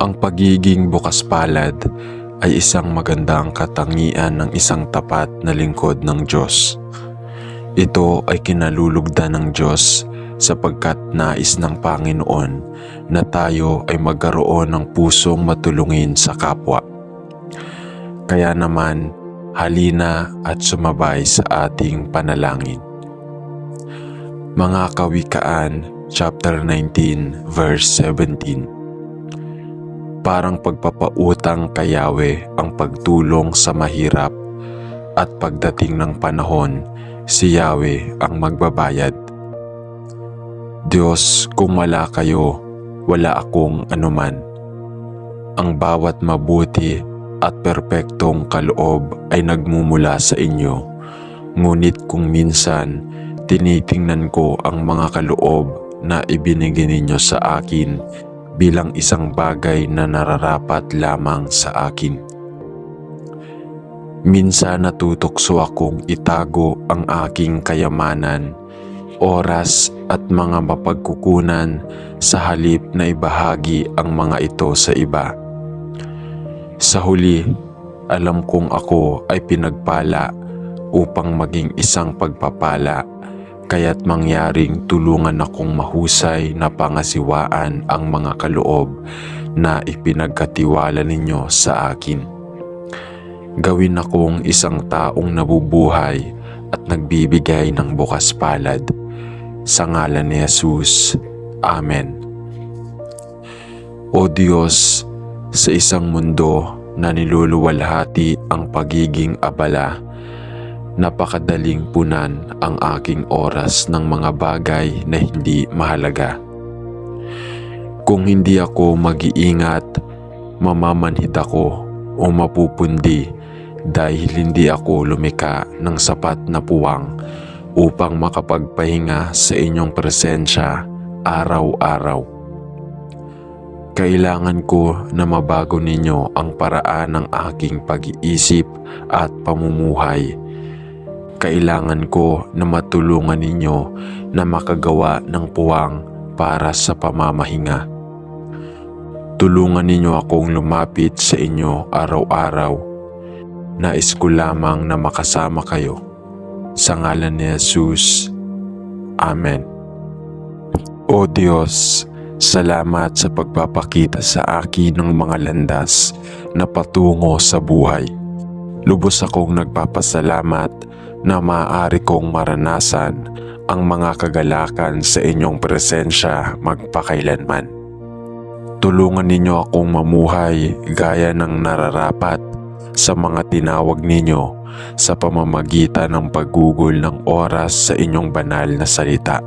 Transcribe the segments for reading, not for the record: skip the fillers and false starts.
Ang pagiging bukas palad ay isang magandang katangian ng isang tapat na lingkod ng Diyos. Ito ay kinalulugdan ng Diyos sapagkat nais ng Panginoon na tayo ay magkaroon ng pusong matulungin sa kapwa. Kaya naman, halina at sumabay sa ating panalangin. Mga Kawikaan, chapter 19, verse 17. Parang pagpapautang kay Yahweh ang pagtulong sa mahirap, at pagdating ng panahon, si Yahweh ang magbabayad. Diyos, kung wala kayo, wala akong anuman. Ang bawat mabuti at perpektong kaloob ay nagmumula sa inyo, ngunit kung minsan tinitingnan ko ang mga kaloob na ibinigay ninyo sa akin bilang isang bagay na nararapat lamang sa akin. Minsan natutokso akong itago ang aking kayamanan, oras at mga mapagkukunan sa halip na ibahagi ang mga ito sa iba. Sa huli, alam kong ako ay pinagpala upang maging isang pagpapala, kaya't mangyaring tulungan akong mahusay na pangasiwaan ang mga kaloob na ipinagkatiwala ninyo sa akin. Gawin akong isang taong nabubuhay at nagbibigay ng bukas palad. Sa ngalan ni Jesus. Amen. O Diyos, sa isang mundo na niluluwalhati ang pagiging abala, napakadaling punan ang aking oras ng mga bagay na hindi mahalaga. Kung hindi ako mag-iingat, mamamanhid ako o mapupundi dahil hindi ako lumika ng sapat na puwang upang makapagpahinga sa inyong presensya araw-araw. Kailangan ko na mabago ninyo ang paraan ng aking pag-iisip at pamumuhay. Kailangan ko na matulungan ninyo na makagawa ng puwang para sa pamamahinga. Tulungan ninyo akong lumapit sa inyo araw-araw. Nais ko lamang na makasama kayo. Sa ngalan ni Jesus. Amen. O Diyos, salamat sa pagpapakita sa akin ng mga landas na patungo sa buhay. Lubos akong nagpapasalamat na maaari kong maranasan ang mga kagalakan sa inyong presensya magpakailanman. Tulungan ninyo akong mamuhay gaya ng nararapat sa mga tinawag ninyo sa pamamagitan ng paggugol ng oras sa inyong banal na salita.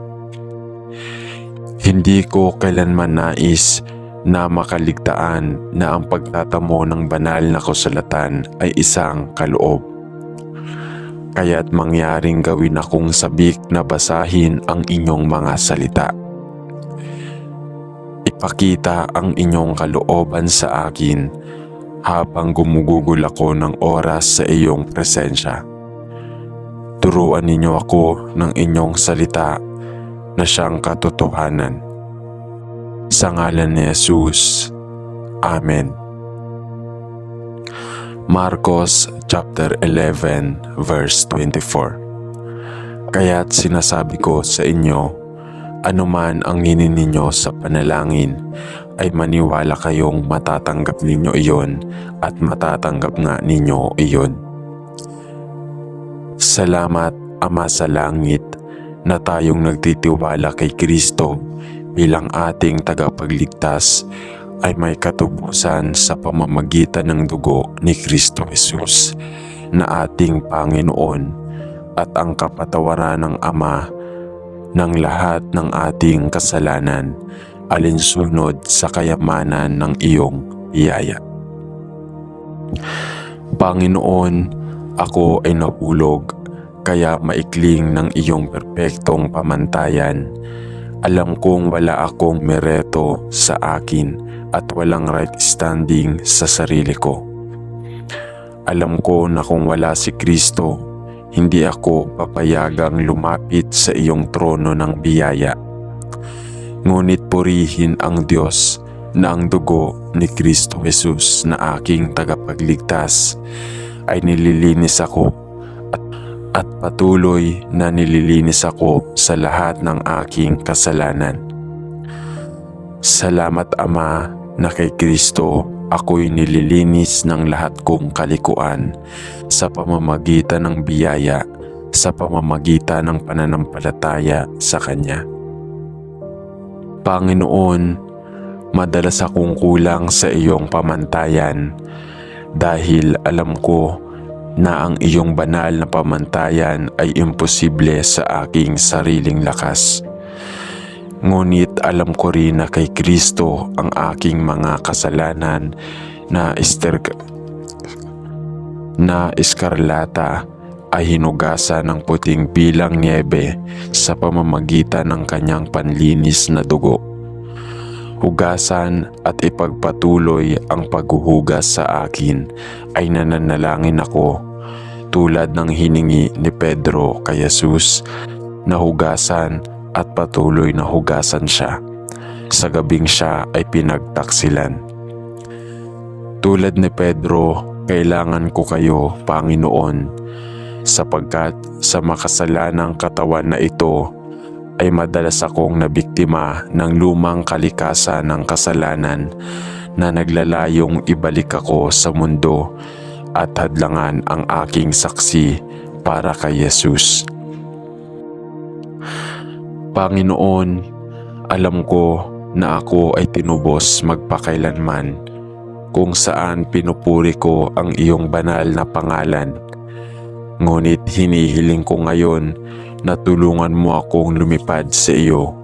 Hindi ko kailanman nais na makaligtaan na ang pagtatamo ng banal na kasulatan ay isang kaloob. Kaya't mangyaring gawin akong sabik na basahin ang inyong mga salita. Ipakita ang inyong kalooban sa akin habang gumugugol ako ng oras sa iyong presensya. Turuan ninyo ako ng inyong salita na siyang katotohanan. Sa ngalan ni Jesus. Amen. Marcos chapter 11 verse 24. Kaya't sinasabi ko sa inyo, anuman ang hinin ninyo sa panalangin, ay maniwala kayong matatanggap ninyo iyon at matatanggap nga ninyo iyon. Salamat, Ama sa langit, na tayong nagtitiwala kay Kristo bilang ating tagapagligtas ay may katubusan sa pamamagitan ng dugo ni Kristo Jesus na ating Panginoon at ang kapatawaran ng Ama ng lahat ng ating kasalanan alinsunod sa kayamanan ng iyong biyaya. Panginoon, ako ay nahulog kaya maikling ng iyong perpektong pamantayan. Alam kong wala akong mereto sa akin at walang right standing sa sarili ko. Alam ko na kung wala si Kristo, hindi ako papayagang lumapit sa iyong trono ng biyaya. Ngunit purihin ang Diyos na ang dugo ni Kristo Jesus na aking tagapagligtas ay nililinis ako at patuloy na nililinis ako sa lahat ng aking kasalanan. Salamat Ama na kay Kristo ako'y nililinis ng lahat kong kalikuan sa pamamagitan ng biyaya, sa pamamagitan ng pananampalataya sa Kanya. Panginoon, madalas akong kulang sa iyong pamantayan dahil alam ko na ang iyong banal na pamantayan ay imposible sa aking sariling lakas. Ngunit alam ko rin na kay Kristo ang aking mga kasalanan na eskarlata ay hinugasan ng puting bilang niebe sa pamamagitan ng kanyang panlinis na dugo. Hugasan at ipagpatuloy ang paghuhugas sa akin ay nananalangin ako tulad ng hiningi ni Pedro kay Jesus na hugasan at patuloy na hugasan siya sa gabing siya ay pinagtaksilan. Tulad ni Pedro, kailangan ko kayo, Panginoon, sapagkat sa makasalanang katawan na ito ay madalas akong nabiktima ng lumang kalikasan ng kasalanan na naglalayong ibalik ako sa mundo at hadlangan ang aking saksi para kay Jesus. Panginoon, alam ko na ako ay tinubos magpakailanman kung saan pinupuri ko ang iyong banal na pangalan. Ngunit hinihiling ko ngayon na tulungan mo akong lumipad sa iyo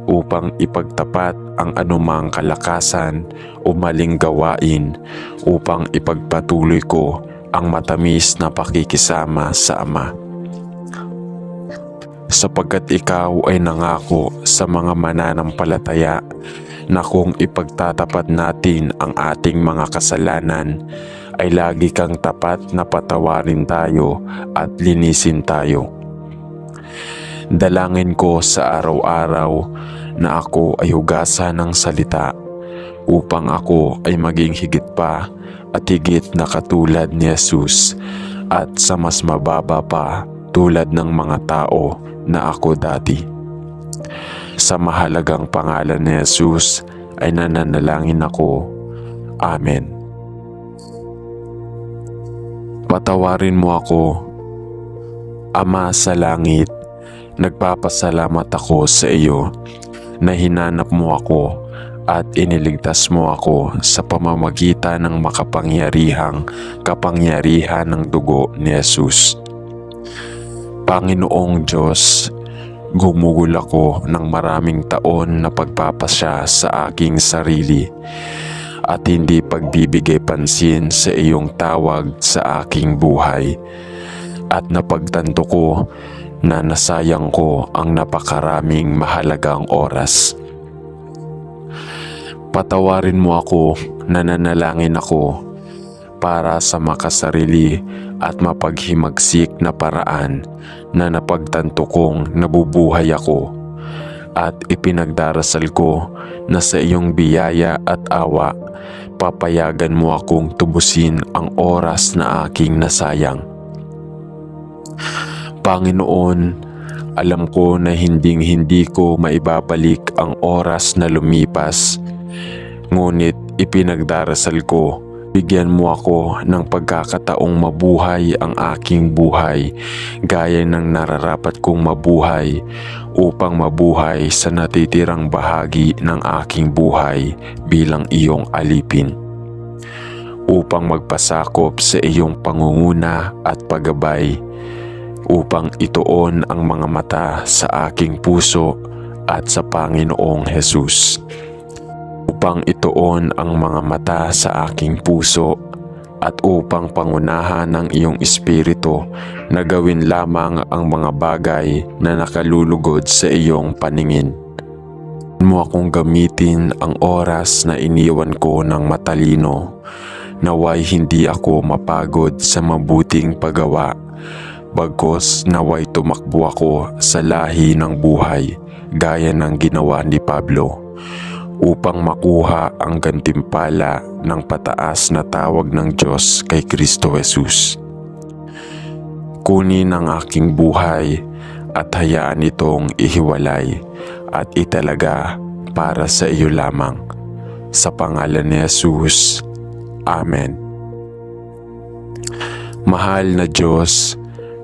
upang ipagtapat ang anumang kalakasan o maling gawain upang ipagpatuloy ko ang matamis na pakikisama sa Ama. Sapagkat ikaw ay nangako sa mga mananampalataya na kung ipagtatapat natin ang ating mga kasalanan, ay lagi kang tapat na patawarin tayo at linisin tayo. Dalangin ko sa araw-araw na ako ay hugasan ng salita upang ako ay maging higit pa at higit na katulad ni Jesus at sa mas mababa pa tulad ng mga tao na ako dati. Sa mahalagang pangalan ni Jesus ay nananalangin ako. Amen. Patawarin mo ako, Ama sa langit. Nagpapasalamat ako sa iyo na hinanap mo ako at iniligtas mo ako sa pamamagitan ng kapangyarihan ng dugo ni Jesus. Panginoong Diyos, gumugol ako ng maraming taon na pagpapasya sa aking sarili at hindi pagbibigay pansin sa iyong tawag sa aking buhay, at napagtanto ko na nasayang ko ang napakaraming mahalagang oras. Patawarin mo ako, nananalangin ako para sa makasarili at mapaghimagsik na paraan na napagtanto kong nabubuhay ako, at ipinagdarasal ko na sa iyong biyaya at awa papayagan mo akong tubusin ang oras na aking nasayang. Panginoon, alam ko na hindi ko maibabalik ang oras na lumipas, ngunit ipinagdarasal ko, bigyan mo ako ng pagkakataong mabuhay ang aking buhay gaya ng nararapat kong mabuhay upang mabuhay sa natitirang bahagi ng aking buhay bilang iyong alipin, upang magpasakop sa iyong pangunguna at paggabay, upang ituon ang mga mata sa aking puso at sa Panginoong Jesus. Upang ituon ang mga mata sa aking puso at upang pangunahan ng iyong Espiritu na gawin lamang ang mga bagay na nakalulugod sa iyong paningin. Mo akong gamitin ang oras na iniwan ko ng matalino, naway hindi ako mapagod sa mabuting paggawa, bagkus naway tumakbo ako sa lahi ng buhay gaya ng ginawa ni Pablo, upang makuha ang gantimpala ng pataas na tawag ng Diyos kay Kristo Jesus. Kunin ang aking buhay at hayaan itong ihiwalay at italaga para sa iyo lamang. Sa pangalan ni Jesus. Amen. Mahal na Diyos,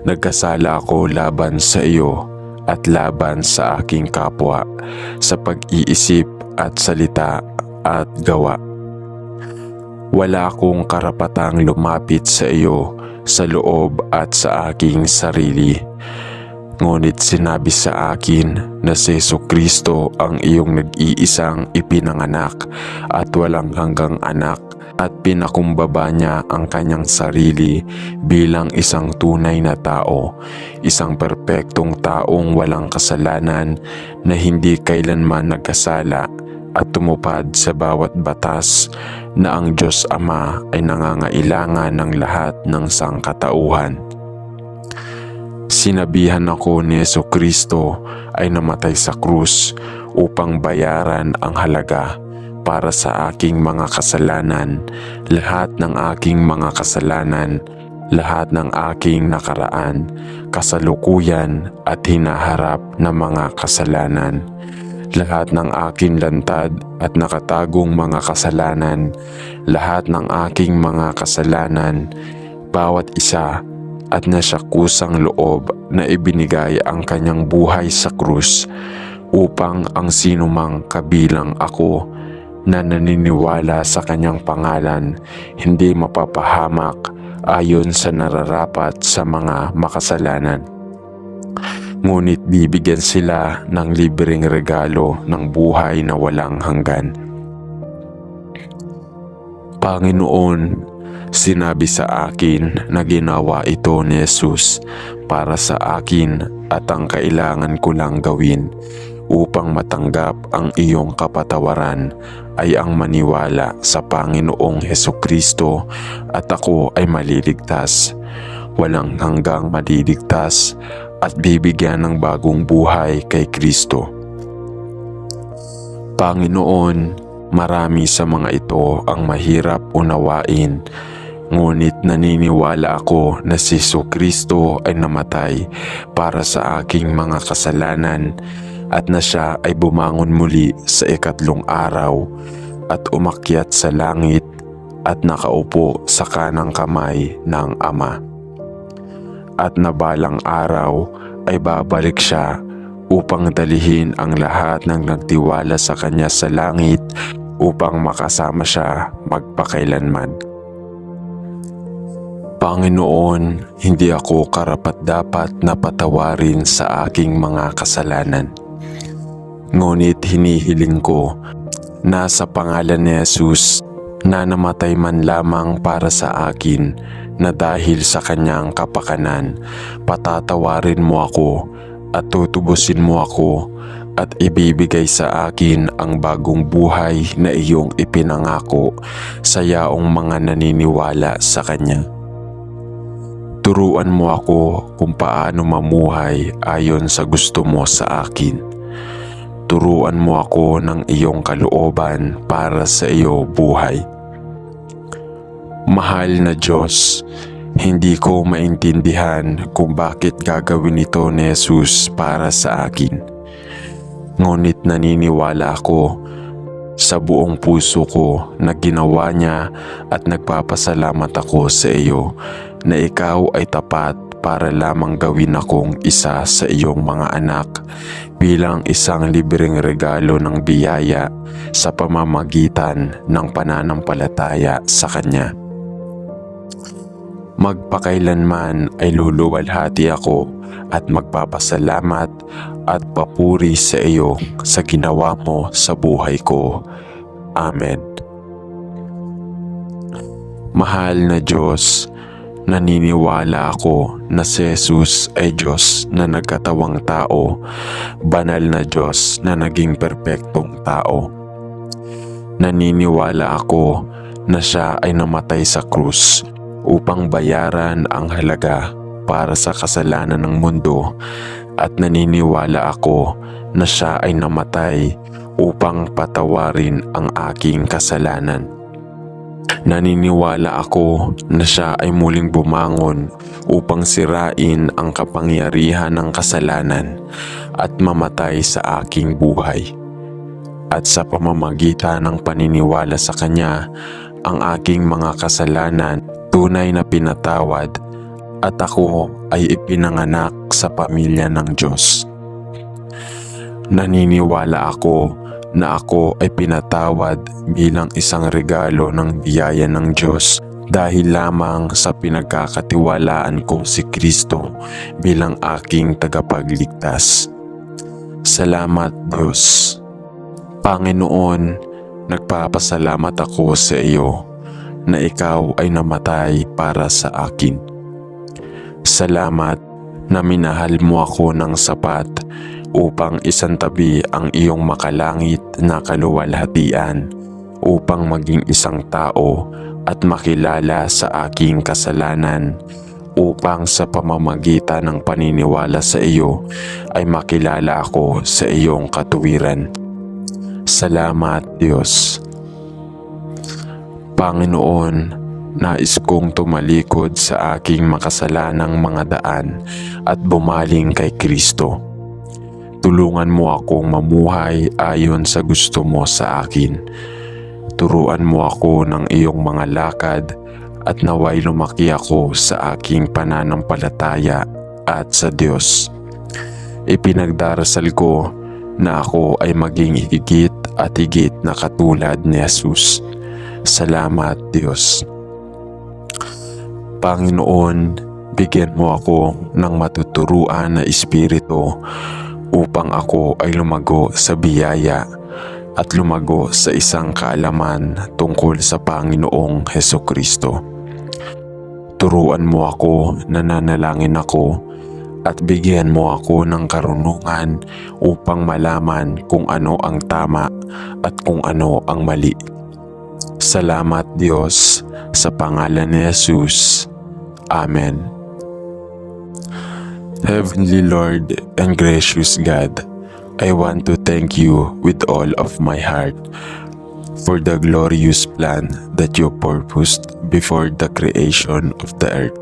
nagkasala ako laban sa iyo at laban sa aking kapwa sa pag-iisip at salita at gawa. Wala akong karapatang lumapit sa iyo sa loob at sa aking sarili. Ngunit sinabi sa akin na si Jesucristo ang iyong nag-iisang ipinanganak at walang hanggang anak, at pinakumbaba niya ang kanyang sarili bilang isang tunay na tao, isang perpektong taong walang kasalanan na hindi kailanman nagkasala, at tumupad sa bawat batas na ang Diyos Ama ay nangangailangan ng lahat ng sangkatauhan. Sinabihan ako ni Jesucristo ay namatay sa krus upang bayaran ang halaga para sa aking mga kasalanan, lahat ng aking mga kasalanan, lahat ng aking nakaraan, kasalukuyan at hinaharap na mga kasalanan, lahat ng aking lantad at nakatagong mga kasalanan, lahat ng aking mga kasalanan, bawat isa, at nasyakusang loob na ibinigay ang kanyang buhay sa krus upang ang sinumang kabilang ako na naniniwala sa kanyang pangalan hindi mapapahamak ayon sa nararapat sa mga makasalanan. Ngunit bibigyan sila ng libreng regalo ng buhay na walang hanggan. Panginoon, sinabi sa akin na ginawa ito ni Jesus para sa akin at ang kailangan ko lang gawin upang matanggap ang iyong kapatawaran ay ang maniwala sa Panginoong Hesukristo at ako ay maliligtas, walang hanggang maliligtas at bibigyan ng bagong buhay kay Kristo. Panginoon, marami sa mga ito ang mahirap unawain, ngunit naniniwala ako na si Jesucristo ay namatay para sa aking mga kasalanan at na siya ay bumangon muli sa ikatlong araw at umakyat sa langit at nakaupo sa kanang kamay ng Ama. At na balang araw ay babalik siya upang dalihin ang lahat ng nagtiwala sa kanya sa langit upang makasama siya magpakailanman. Panginoon, hindi ako karapat-dapat na patawarin sa aking mga kasalanan. Ngunit hinihiling ko na sa pangalan ni Jesus na namatay man lamang para sa akin, na dahil sa kanyang kapakanan, patatawarin mo ako at tutubusin mo ako at ibibigay sa akin ang bagong buhay na iyong ipinangako sa yaong mga naniniwala sa kanya. Turuan mo ako kung paano mamuhay ayon sa gusto mo sa akin. Turuan mo ako ng iyong kalooban para sa iyo buhay. Mahal na Diyos, hindi ko maintindihan kung bakit gagawin ito ni Jesus para sa akin. Ngunit naniniwala ako sa buong puso ko na ginawa niya at nagpapasalamat ako sa iyo na ikaw ay tapat para lamang gawin akong isa sa iyong mga anak bilang isang libreng regalo ng biyaya sa pamamagitan ng pananampalataya sa Kanya. Magpakailanman ay luluwalhati ako at magpapasalamat at papuri sa iyo sa ginawa mo sa buhay ko. Amen. Mahal na Diyos, naniniwala ako na si Jesus ay Diyos na nagkatawang tao, banal na Diyos na naging perpektong tao. Naniniwala ako na siya ay namatay sa krus upang bayaran ang halaga para sa kasalanan ng mundo at naniniwala ako na siya ay namatay upang patawarin ang aking kasalanan. Naniniwala ako na siya ay muling bumangon upang sirain ang kapangyarihan ng kasalanan at mamatay sa aking buhay. At sa pamamagitan ng paniniwala sa Kanya, ang aking mga kasalanan tunay na pinatawad at ako ay ipinanganak sa pamilya ng Diyos. Naniniwala ako na ako ay pinatawad bilang isang regalo ng biyaya ng Diyos dahil lamang sa pinagkakatiwalaan ko si Kristo bilang aking tagapagligtas. Salamat, Diyos. Panginoon, nagpapasalamat ako sa iyo na ikaw ay namatay para sa akin. Salamat na minahal mo ako ng sapat upang isantabi ang iyong makalangit na kaluwalhatian upang maging isang tao at makilala sa aking kasalanan upang sa pamamagitan ng paniniwala sa iyo ay makilala ako sa iyong katuwiran. Salamat, Diyos. Panginoon, nais kong tumalikod sa aking makasalanang mga daan at bumaling kay Kristo. Tulungan mo akong mamuhay ayon sa gusto mo sa akin. Turuan mo ako ng iyong mga lakad at naway lumaki ako sa aking pananampalataya at sa Diyos. Ipinagdarasal ko na ako ay maging higit at higit na katulad ni Jesus. Salamat, Diyos. Panginoon, bigyan mo ako ng matuturuan na espiritu upang ako ay lumago sa biyaya at lumago sa isang kaalaman tungkol sa Panginoong Hesukristo. Turuan mo ako, nananalangin ako, at bigyan mo ako ng karunungan upang malaman kung ano ang tama at kung ano ang mali. Salamat, Diyos, sa pangalan ni Jesus. Amen. Heavenly Lord and gracious God, I want to thank you with all of my heart for the glorious plan that you purposed before the creation of the earth,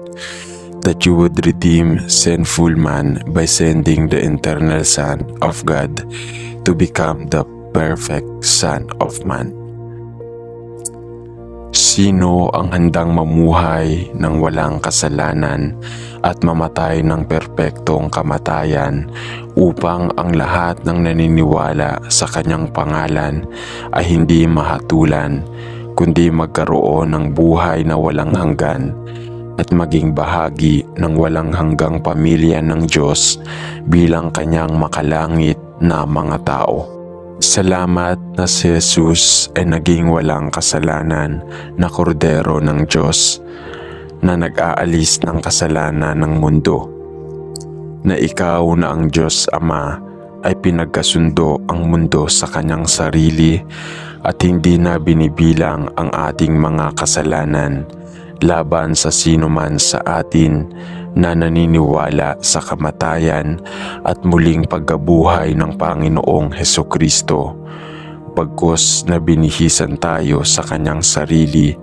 that you would redeem sinful man by sending the eternal Son of God to become the perfect Son of Man. Sino ang handang mamuhay ng walang kasalanan at mamatay ng perpektong kamatayan upang ang lahat ng naniniwala sa kanyang pangalan ay hindi mahatulan, kundi magkaroon ng buhay na walang hanggan at maging bahagi ng walang hanggang pamilya ng Diyos bilang kanyang makalangit na mga tao. Salamat na si Jesus ay naging walang kasalanan na kordero ng Diyos na nag-aalis ng kasalanan ng mundo. Na ikaw na ang Diyos Ama ay pinagkasundo ang mundo sa kanyang sarili at hindi na binibilang ang ating mga kasalanan laban sa sino man sa atin na naniniwala sa kamatayan at muling pagkabuhay ng Panginoong Hesukristo. Pagkos na binihisan tayo sa kanyang sarili,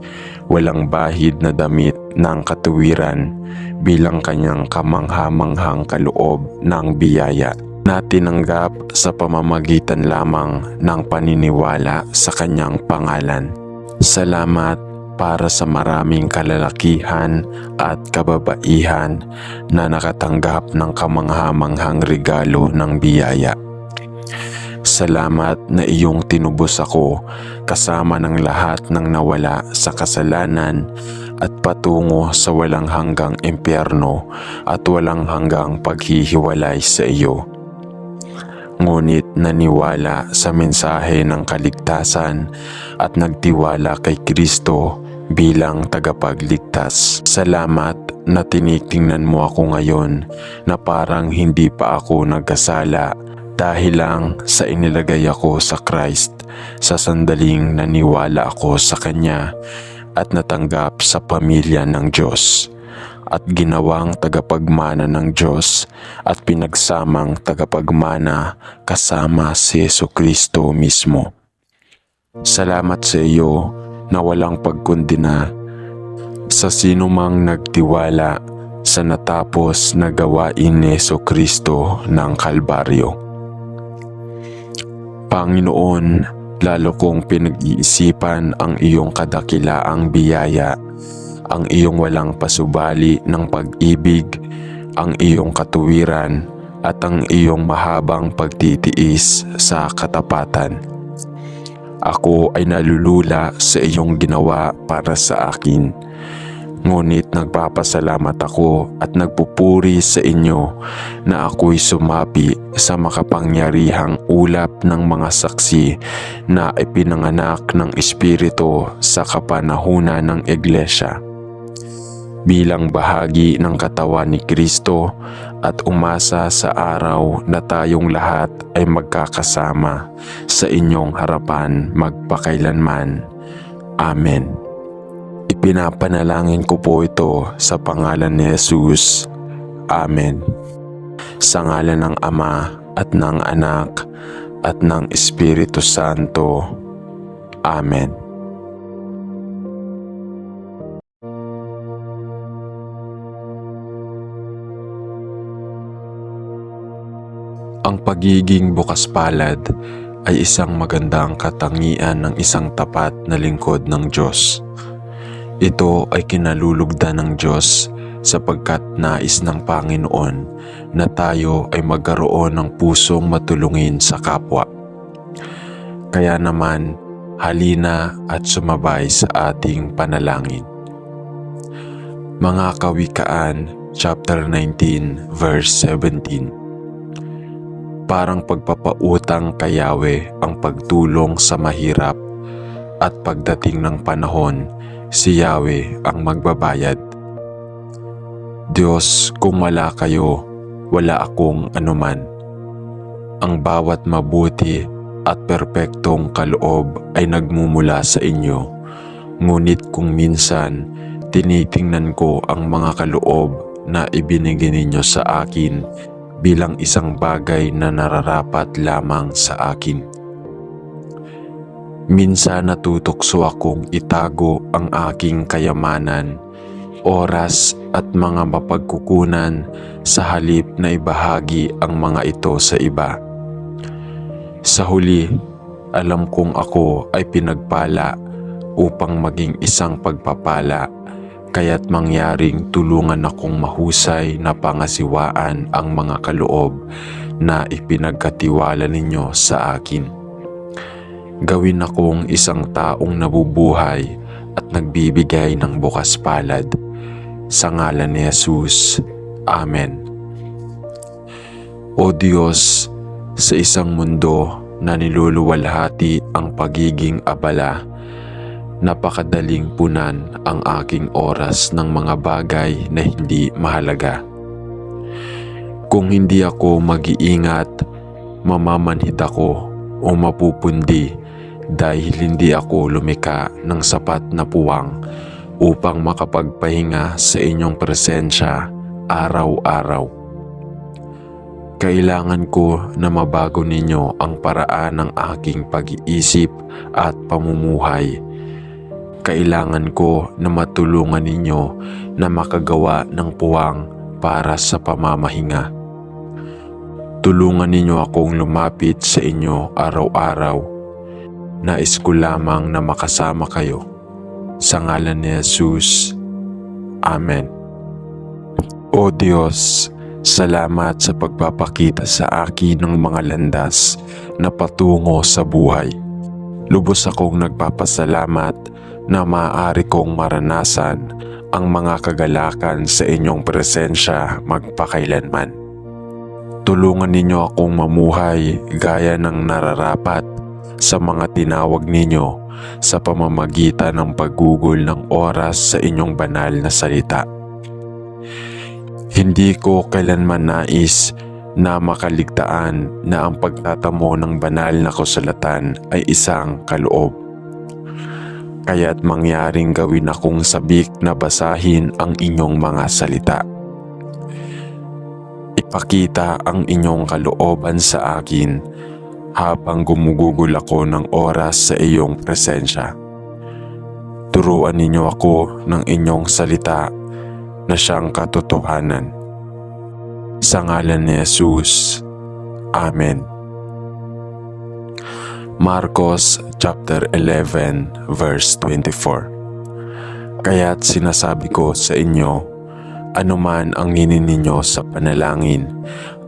walang bahid na damit ng katuwiran bilang kanyang kamangha-manghang kaloob ng biyaya na tinanggap sa pamamagitan lamang ng paniniwala sa kanyang pangalan. Salamat para sa maraming kalalakihan at kababaihan na nakatanggap ng kamangha-manghang regalo ng biyaya. Salamat na iyong tinubos ako kasama ng lahat ng nawala sa kasalanan at patungo sa walang hanggang impyerno at walang hanggang paghihiwalay sa iyo. Ngunit naniwala sa mensahe ng kaligtasan at nagtiwala kay Kristo bilang tagapagligtas. Salamat na tinitingnan mo ako ngayon na parang hindi pa ako nagkasala dahil lang sa inilagay ako sa Christ sa sandaling naniwala ako sa Kanya at natanggap sa pamilya ng Diyos. at ginawang tagapagmana ng Diyos at pinagsamang tagapagmana kasama si Jesucristo mismo. Salamat sa iyo na walang pagkondena sa sinumang nagtiwala sa natapos na gawain ni Jesucristo ng Kalbaryo. Panginoon, lalo kong pinag-iisipan ang iyong kadakilaang biyaya, ang iyong walang pasubali ng pag-ibig, ang iyong katuwiran, at ang iyong mahabang pagtitiis sa katapatan. Ako ay nalulula sa iyong ginawa para sa akin. Ngunit nagpapasalamat ako at nagpupuri sa inyo na ako'y sumapi sa makapangyarihang ulap ng mga saksi na ipinanganak ng Espiritu sa kapanahunan ng Iglesia. Bilang bahagi ng katawan ni Kristo at umasa sa araw na tayong lahat ay magkakasama sa inyong harapan magpakailanman. Amen. Ipinapanalangin ko po ito sa pangalan ni Jesus. Amen. Sa ngalan ng Ama at ng Anak at ng Espiritu Santo. Amen. Ang pagiging bukas palad ay isang magandang katangian ng isang tapat na lingkod ng Diyos. Ito ay kinalulugdan ng Diyos sapagkat nais ng Panginoon na tayo ay magkaroon ng pusong matulungin sa kapwa. Kaya naman, halina at sumabay sa ating panalangin. Mga Kawikaan, chapter 19, verse 17. Parang pagpapautang kay Yahweh ang pagtulong sa mahirap, at pagdating ng panahon, si Yahweh ang magbabayad. Diyos, kung wala kayo, wala akong anuman. Ang bawat mabuti at perpektong kaloob ay nagmumula sa inyo. Ngunit kung minsan, tinitingnan ko ang mga kaloob na ibinigay ninyo sa akin bilang isang bagay na nararapat lamang sa akin. Minsan natutokso akong itago ang aking kayamanan, oras at mga mapagkukunan sa halip na ibahagi ang mga ito sa iba. Sa huli, alam kong ako ay pinagpala upang maging isang pagpapala, kaya't mangyaring tulungan akong mahusay na pangasiwaan ang mga kaloob na ipinagkatiwala ninyo sa akin. Gawin akong isang taong nabubuhay at nagbibigay ng bukas palad. Sa ngalan ni Jesus. Amen. O Diyos, sa isang mundo na niluluwalhati ang pagiging abala, napakadaling punan ang aking oras ng mga bagay na hindi mahalaga. Kung hindi ako mag-iingat, mamamanhid ako o mapupundi dahil hindi ako lumika ng sapat na puwang upang makapagpahinga sa inyong presensya araw-araw. Kailangan ko na mabago ninyo ang paraan ng aking pag-iisip at pamumuhay. Kailangan ko na matulungan ninyo na makagawa ng puwang para sa pamamahinga. Tulungan ninyo akong lumapit sa inyo araw-araw. Nais ko lamang na makasama kayo. Sa ngalan ni Jesus. Amen. O Diyos, salamat sa pagpapakita sa akin ng mga landas na patungo sa buhay. Lubos akong nagpapasalamat na maaari kong maranasan ang mga kagalakan sa inyong presensya magpakailanman. Tulungan ninyo akong mamuhay gaya ng nararapat sa mga tinawag ninyo sa pamamagitan ng paggugol ng oras sa inyong banal na salita. Hindi ko kailanman nais na makaligtaan na ang pagtatamo ng banal na kasulatan ay isang kaloob. kaya't mangyaring gawin akong sabik na basahin ang inyong mga salita. Ipakita ang inyong kalooban sa akin habang gumugugol ako ng oras sa iyong presensya. Turuan ninyo ako ng inyong salita na siyang katotohanan. Sa ngalan ni Jesus. Amen. Marcos chapter 11 verse 24. Kaya't sinasabi ko sa inyo, anuman ang hinin ninyo sa panalangin,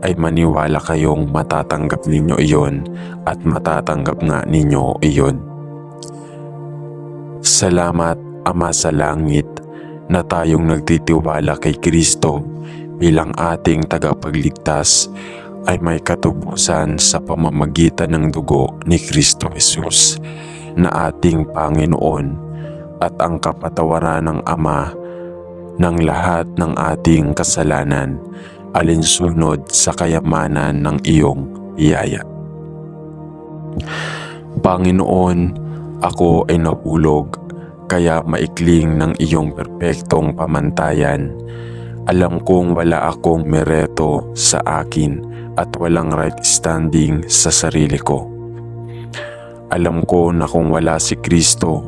ay maniwala kayong matatanggap ninyo iyon at matatanggap nga ninyo iyon. Salamat, Ama sa langit, na tayong nagtitiwala kay Kristo bilang ating tagapagligtas ay may katubusan sa pamamagitan ng dugo ni Kristo Jesus na ating Panginoon at ang kapatawaran ng Ama ng lahat ng ating kasalanan alinsunod sa kayamanan ng iyong biyaya. Panginoon, ako ay nahulog kaya maikling ng iyong perpektong pamantayan. Alam kong wala akong mereto sa akin at walang right standing sa sarili ko. Alam ko na kung wala si Kristo,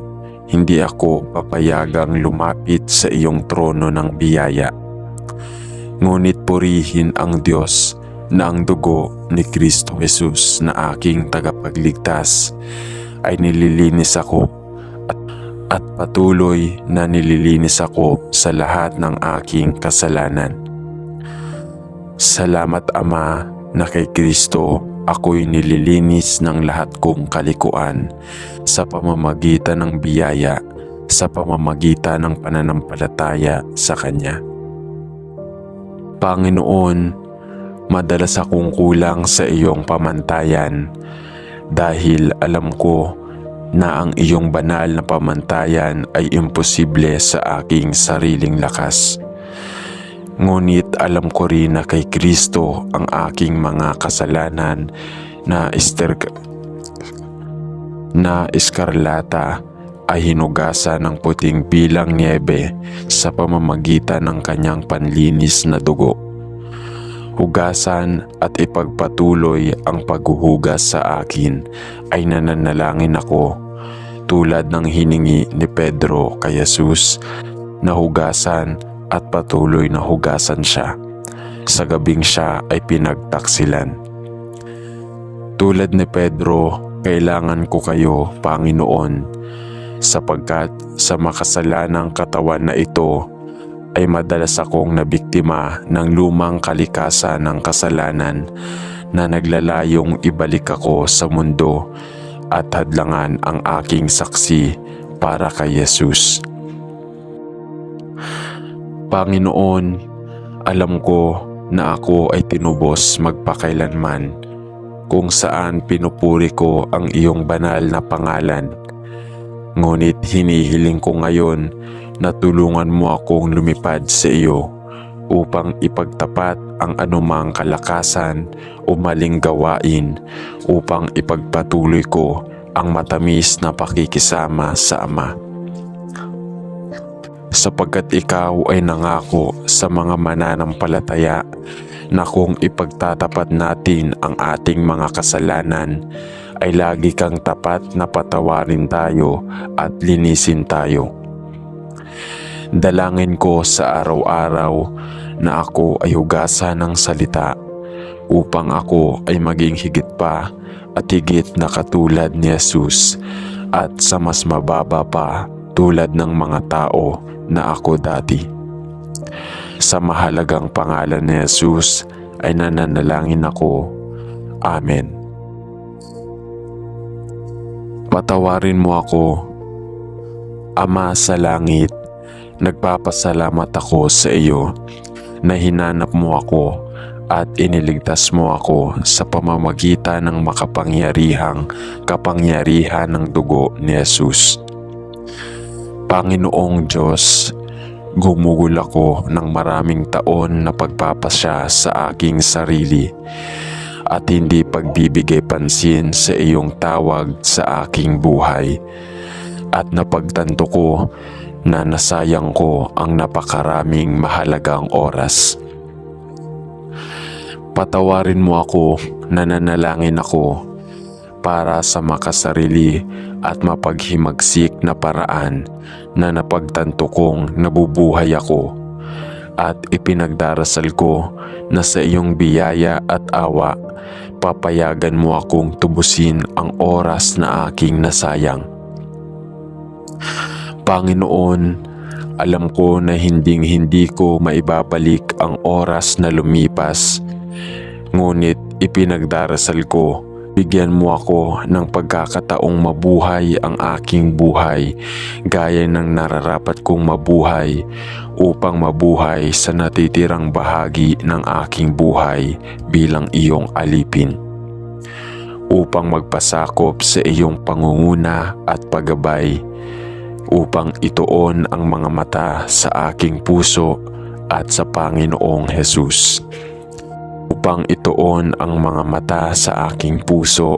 hindi ako papayagang lumapit sa iyong trono ng biyaya. Ngunit purihin ang Diyos na ang dugo ni Kristo Jesus na aking tagapagligtas ay nililinis ako at patuloy na nililinis ako sa lahat ng aking kasalanan. Salamat Ama na kay Kristo ako'y nililinis ng lahat kong kalikuan sa pamamagitan ng biyaya, sa pamamagitan ng pananampalataya sa Kanya. Panginoon, madalas akong kulang sa iyong pamantayan dahil alam ko na ang iyong banal na pamantayan ay imposible sa aking sariling lakas. Ngunit alam ko rin na kay Kristo ang aking mga kasalanan na eskarlata ay hinugasan ng puting bilang niebe sa pamamagitan ng kanyang panlinis na dugo. Hugasan at ipagpatuloy ang paghuhugas sa akin ay nananalangin ako tulad ng hiningi ni Pedro kay Jesus na hugasan at patuloy na hugasan siya sa gabing siya ay pinagtaksilan. Tulad ni Pedro, kailangan ko kayo, Panginoon, sapagkat sa makasalanang katawan na ito ay madalas akong nabiktima ng lumang kalikasan ng kasalanan na naglalayong ibalik ako sa mundo at hadlangan ang aking saksi para kay Jesus. Panginoon, alam ko na ako ay tinubos magpakailanman kung saan pinupuri ko ang iyong banal na pangalan. Ngunit hinihiling ko ngayon na tulungan mo akong lumipad sa iyo upang ipagtapat ang anumang kalakasan o maling gawain upang ipagpatuloy ko ang matamis na pakikisama sa Ama. Sapagkat ikaw ay nangako sa mga mananampalataya na kung ipagtatapat natin ang ating mga kasalanan ay lagi kang tapat na patawarin tayo at linisin tayo. Dalangin ko sa araw-araw na ako ay hugasan ng salita upang ako ay maging higit pa at higit na katulad ni Jesus at sa mas mababa pa tulad ng mga tao na ako dati. Sa mahalagang pangalan ni Jesus ay nananalangin ako. Amen. Patawarin mo ako, Ama sa langit. Nagpapasalamat ako sa iyo na hinanap mo ako at iniligtas mo ako sa pamamagitan ng kapangyarihan ng dugo ni Jesus. Panginoong Diyos, gumugol ako ng maraming taon na pagpapasya sa aking sarili at hindi pagbibigay pansin sa iyong tawag sa aking buhay. at napagtanto ko na nasayang ko ang napakaraming mahalagang oras. Patawarin mo ako, nananalangin ako para sa makasarili at mapaghimagsik na paraan na napagtanto kong nabubuhay ako, at ipinagdarasal ko na sa iyong biyaya at awa, papayagan mo akong tubusin ang oras na aking nasayang. Panginoon, alam ko na hindi ko maibabalik ang oras na lumipas, ngunit ipinagdarasal ko, bigyan mo ako ng pagkakataong mabuhay ang aking buhay gaya ng nararapat kong mabuhay, upang mabuhay sa natitirang bahagi ng aking buhay bilang iyong alipin, upang magpasakop sa iyong pangunguna at paggabay, upang ituon ang mga mata sa aking puso at sa Panginoong Hesus. Upang ituon ang mga mata sa aking puso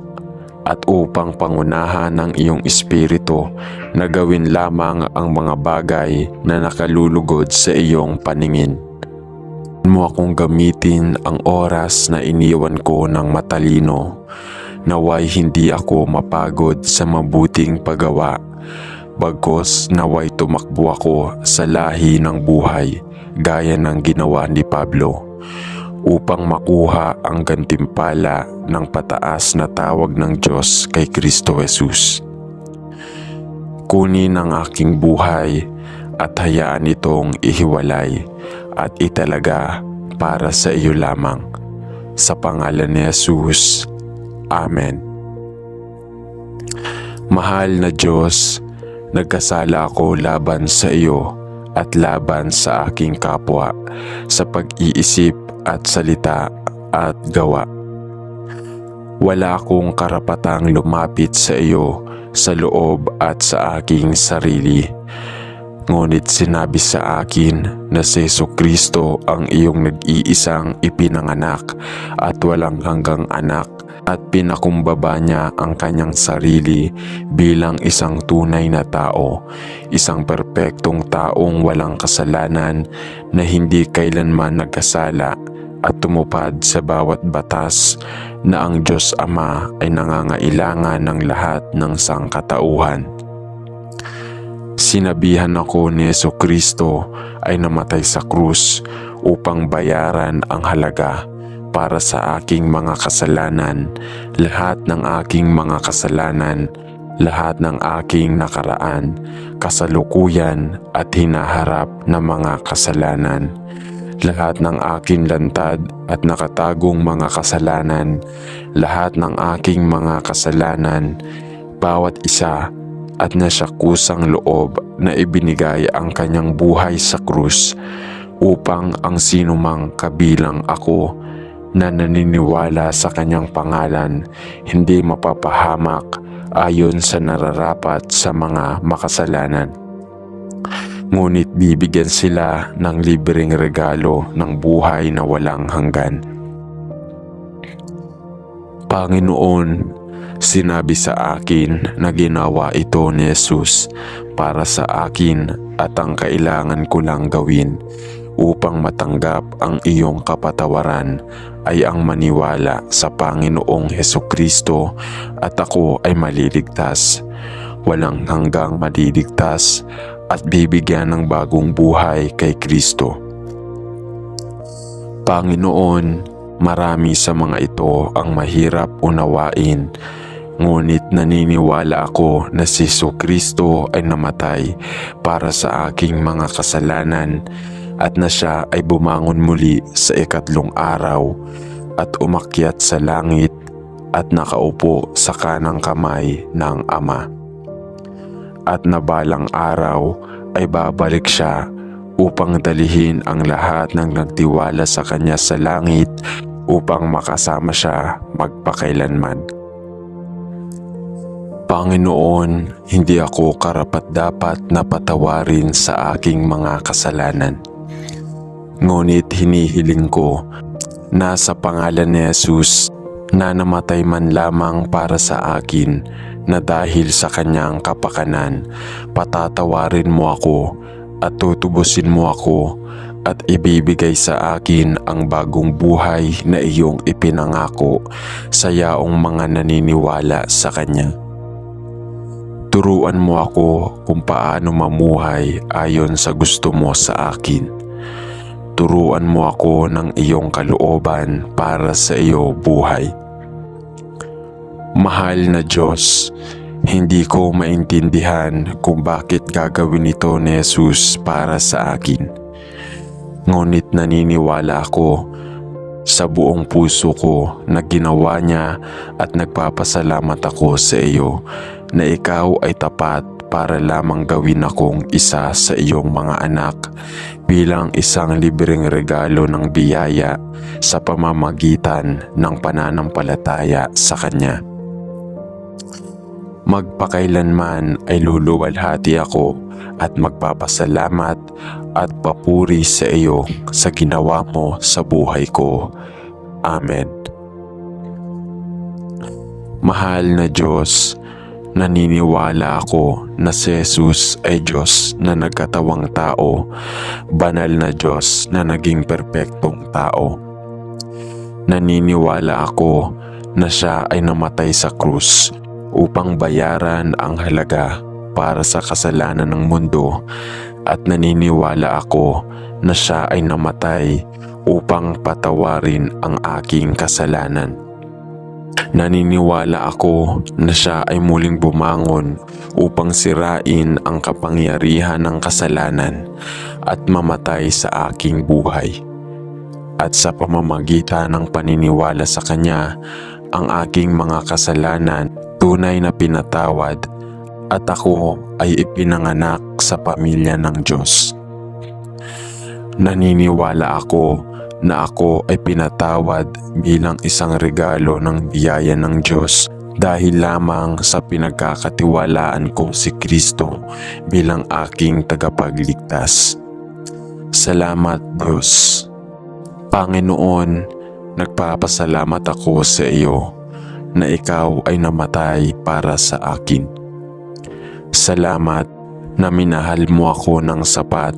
at upang pangunahan ng iyong Espiritu na gawin lamang ang mga bagay na nakalulugod sa iyong paningin. Mo akong gamitin ang oras na iniwan ko ng matalino, naway hindi ako mapagod sa mabuting paggawa, bagkus naway tumakbo ako sa lahi ng buhay gaya ng ginawa ni Pablo, upang makuha ang gantimpala ng pataas na tawag ng Diyos kay Kristo Jesus. Kunin ang aking buhay at hayaan itong ihiwalay at italaga para sa iyo lamang. Sa pangalan ni Jesus. Amen. Mahal na Diyos, nagkasala ako laban sa iyo at laban sa aking kapwa sa pag-iisip at salita at gawa. Wala akong karapatang lumapit sa iyo sa loob at sa aking sarili. Ngunit sinabi sa akin na si Jesucristo ang iyong nag-iisang ipinanganak at walang hanggang anak, at pinakumbaba niya ang kanyang sarili bilang isang tunay na tao, isang perpektong taong walang kasalanan na hindi kailanman nagkasala, at tumupad sa bawat batas na ang Diyos Ama ay nangangailangan ng lahat ng sangkatauhan. Sinabihan ako ni Jesucristo ay namatay sa krus upang bayaran ang halaga para sa aking mga kasalanan, lahat ng aking mga kasalanan, lahat ng aking nakaraan, kasalukuyan at hinaharap na mga kasalanan, lahat ng aking lantad at nakatagong mga kasalanan, lahat ng aking mga kasalanan, bawat isa, at na siya kusang loob na ibinigay ang kanyang buhay sa krus upang ang sinumang kabilang ako na naniniwala sa kanyang pangalan hindi mapapahamak ayon sa nararapat sa mga makasalanan. Ngunit bibigyan sila ng libreng regalo ng buhay na walang hanggan. Panginoon, sinabi sa akin na ginawa ito ni Jesus para sa akin, at ang kailangan ko lang gawin upang matanggap ang iyong kapatawaran ay ang maniwala sa Panginoong Hesukristo, at ako ay maliligtas, walang hanggang maliligtas at bibigyan ng bagong buhay kay Kristo. Panginoon, marami sa mga ito ang mahirap unawain, ngunit naniniwala ako na si Jesucristo ay namatay para sa aking mga kasalanan, at na siya ay bumangon muli sa ikatlong araw at umakyat sa langit at nakaupo sa kanang kamay ng Ama. At na balang araw ay babalik siya upang dalihin ang lahat ng nagtiwala sa kanya sa langit upang makasama siya magpakailanman. Panginoon, hindi ako karapat-dapat na patawarin sa aking mga kasalanan. Ngunit hinihiling ko na sa pangalan ni Jesus na namatay man lamang para sa akin, na dahil sa kanyang kapakanan, patatawarin mo ako at tutubusin mo ako at ibibigay sa akin ang bagong buhay na iyong ipinangako sa yaong mga naniniwala sa kanya. Turuan mo ako kung paano mamuhay ayon sa gusto mo sa akin. Turuan mo ako ng iyong kalooban para sa iyo buhay. Mahal na Diyos, hindi ko maintindihan kung bakit gagawin ito ni Jesus para sa akin. Ngunit naniniwala ako sa buong puso ko na ginawa niya at nagpapasalamat ako sa iyo na ikaw ay tapat para lamang gawin akong isa sa iyong mga anak bilang isang libreng regalo ng biyaya sa pamamagitan ng pananampalataya sa Kanya. Magpakailanman ay luluwalhati ako at magpapasalamat at papuri sa iyo sa ginawa mo sa buhay ko. Amen. Mahal na Diyos, naniniwala ako na si Jesus ay Diyos na nagkatawang tao, banal na Diyos na naging perpektong tao. Naniniwala ako na siya ay namatay sa krus upang bayaran ang halaga para sa kasalanan ng mundo, at naniniwala ako na siya ay namatay upang patawarin ang aking kasalanan. Naniniwala ako na siya ay muling bumangon upang sirain ang kapangyarihan ng kasalanan at mamatay sa aking buhay. At sa pamamagitan ng paniniwala sa Kanya, ang aking mga kasalanan tunay na pinatawad at ako ay ipinanganak sa pamilya ng Diyos. Naniniwala ako na ako ay pinatawad bilang isang regalo ng biyaya ng Diyos dahil lamang sa pinagkakatiwalaan ko si Kristo bilang aking tagapagligtas. Salamat Diyos. Panginoon, nagpapasalamat ako sa iyo na ikaw ay namatay para sa akin. Salamat na minahal mo ako ng sapat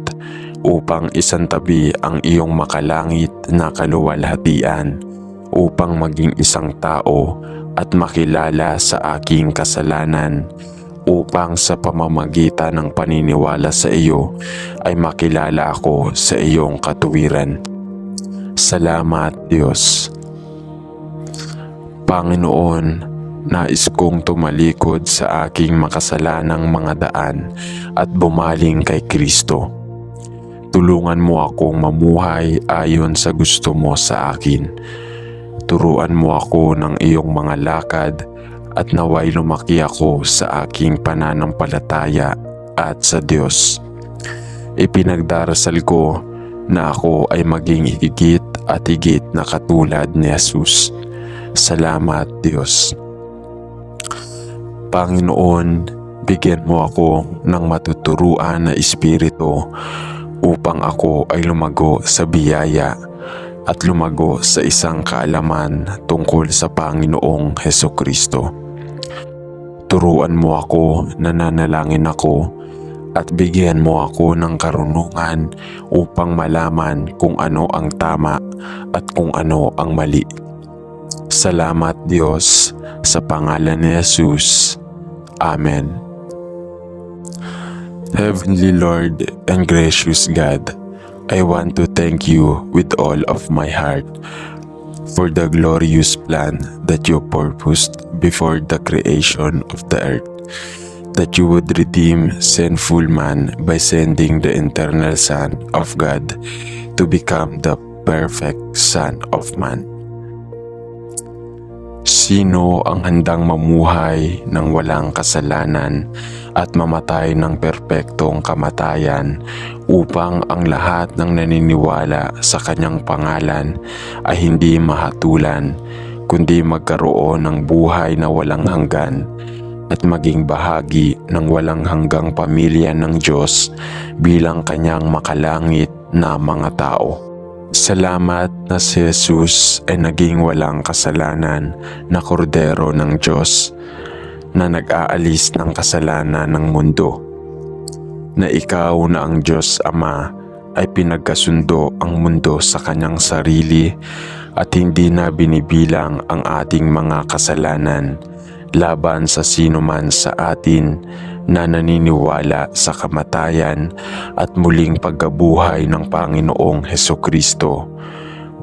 upang isantabi ang iyong makalangit na kaluwalhatian upang maging isang tao at makilala sa aking kasalanan, upang sa pamamagitan ng paniniwala sa iyo ay makilala ako sa iyong katuwiran. Salamat Diyos. Panginoon, nais kong tumalikod sa aking makasalanang mga daan at bumaling kay Kristo. Tulungan mo akong mamuhay ayon sa gusto mo sa akin. Turuan mo ako ng iyong mga lakad at naway lumaki ako sa aking pananampalataya at sa Diyos. Ipinagdarasal ko na ako ay maging higit at higit na katulad ni Jesus. Salamat Diyos. Panginoon, bigyan mo ako ng matuturuan na espiritu upang ako ay lumago sa biyaya at lumago sa isang kaalaman tungkol sa Panginoong Hesukristo. Turuan mo ako, nananalangin ako, at bigyan mo ako ng karunungan upang malaman kung ano ang tama at kung ano ang mali. Salamat Diyos, sa pangalan ni Jesus. Amen. Heavenly Lord and gracious God, I want to thank you with all of my heart for the glorious plan that you purposed before the creation of the earth, that you would redeem sinful man by sending the eternal Son of God to become the perfect Son of Man. Sino ang handang mamuhay ng walang kasalanan at mamatay ng perpektong kamatayan upang ang lahat ng naniniwala sa kanyang pangalan ay hindi mahatulan, kundi magkaroon ng buhay na walang hanggan at maging bahagi ng walang hanggang pamilya ng Diyos bilang kanyang makalangit na mga tao. Salamat na si Jesus ay naging walang kasalanan na kordero ng Diyos na nag-aalis ng kasalanan ng mundo. Na ikaw na ang Diyos Ama ay pinagkasundo ang mundo sa kanyang sarili at hindi na binibilang ang ating mga kasalanan laban sa sino man sa atin na naniniwala sa kamatayan at muling pagkabuhay ng Panginoong Hesukristo.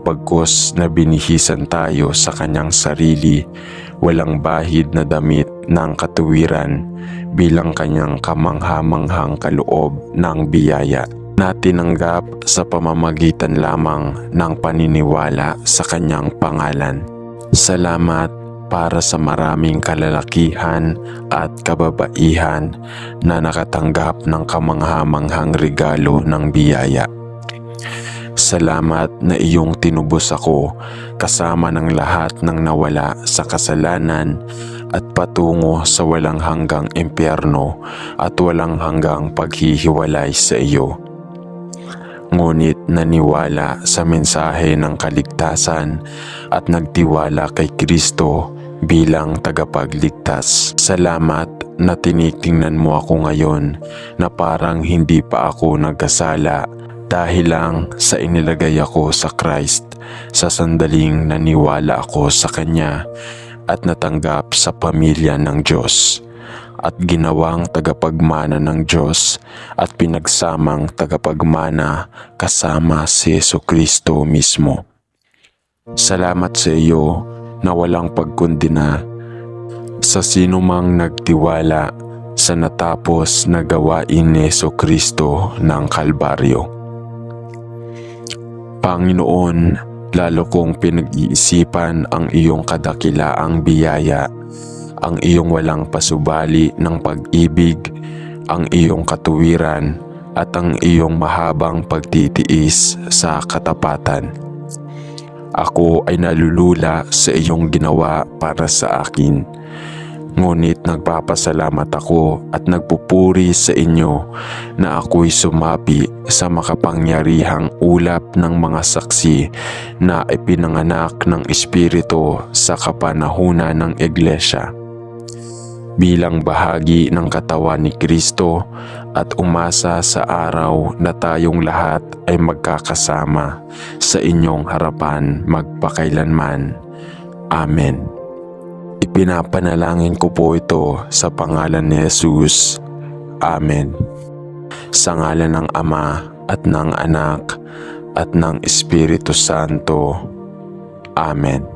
Bagkus na binihisan tayo sa kanyang sarili, walang bahid na damit ng katuwiran bilang kanyang kamangha-manghang kaloob ng biyaya na tinanggap sa pamamagitan lamang ng paniniwala sa kanyang pangalan. Salamat para sa maraming kalalakihan at kababaihan na nakatanggap ng kamangha-manghang regalo ng biyaya. Salamat na iyong tinubos ako kasama ng lahat ng nawala sa kasalanan at patungo sa walang hanggang impyerno at walang hanggang paghihiwalay sa iyo. Ngunit naniwala sa mensahe ng kaligtasan at nagtiwala kay Kristo bilang tagapagligtas. Salamat na tinitingnan mo ako ngayon na parang hindi pa ako nagkasala dahil lang sa inilagay ako sa Christ sa sandaling naniwala ako sa Kanya at natanggap sa pamilya ng Diyos at ginawang tagapagmana ng Diyos at pinagsamang tagapagmana kasama si Jesucristo mismo. Salamat sa iyo na walang pagkondena sa sinumang nagtiwala sa natapos na gawain ni Jesucristo ng Kalbaryo. Panginoon, lalo kong pinag-iisipan ang iyong kadakilaang biyaya, ang iyong walang pasubali ng pag-ibig, ang iyong katuwiran at ang iyong mahabang pagtitiis sa katapatan. Ako ay nalulula sa iyong ginawa para sa akin. Ngunit nagpapasalamat ako at nagpupuri sa inyo na ako'y sumapi sa makapangyarihang ulap ng mga saksi na ipinanganak ng Espiritu sa kapanahunan ng Iglesia. Bilang bahagi ng katawan ni Kristo at umasa sa araw na tayong lahat ay magkakasama sa inyong harapan magpakailanman. Amen. Ipinapanalangin ko po ito sa pangalan ni Jesus. Amen. Sa ngalan ng Ama at ng Anak at ng Espiritu Santo. Amen.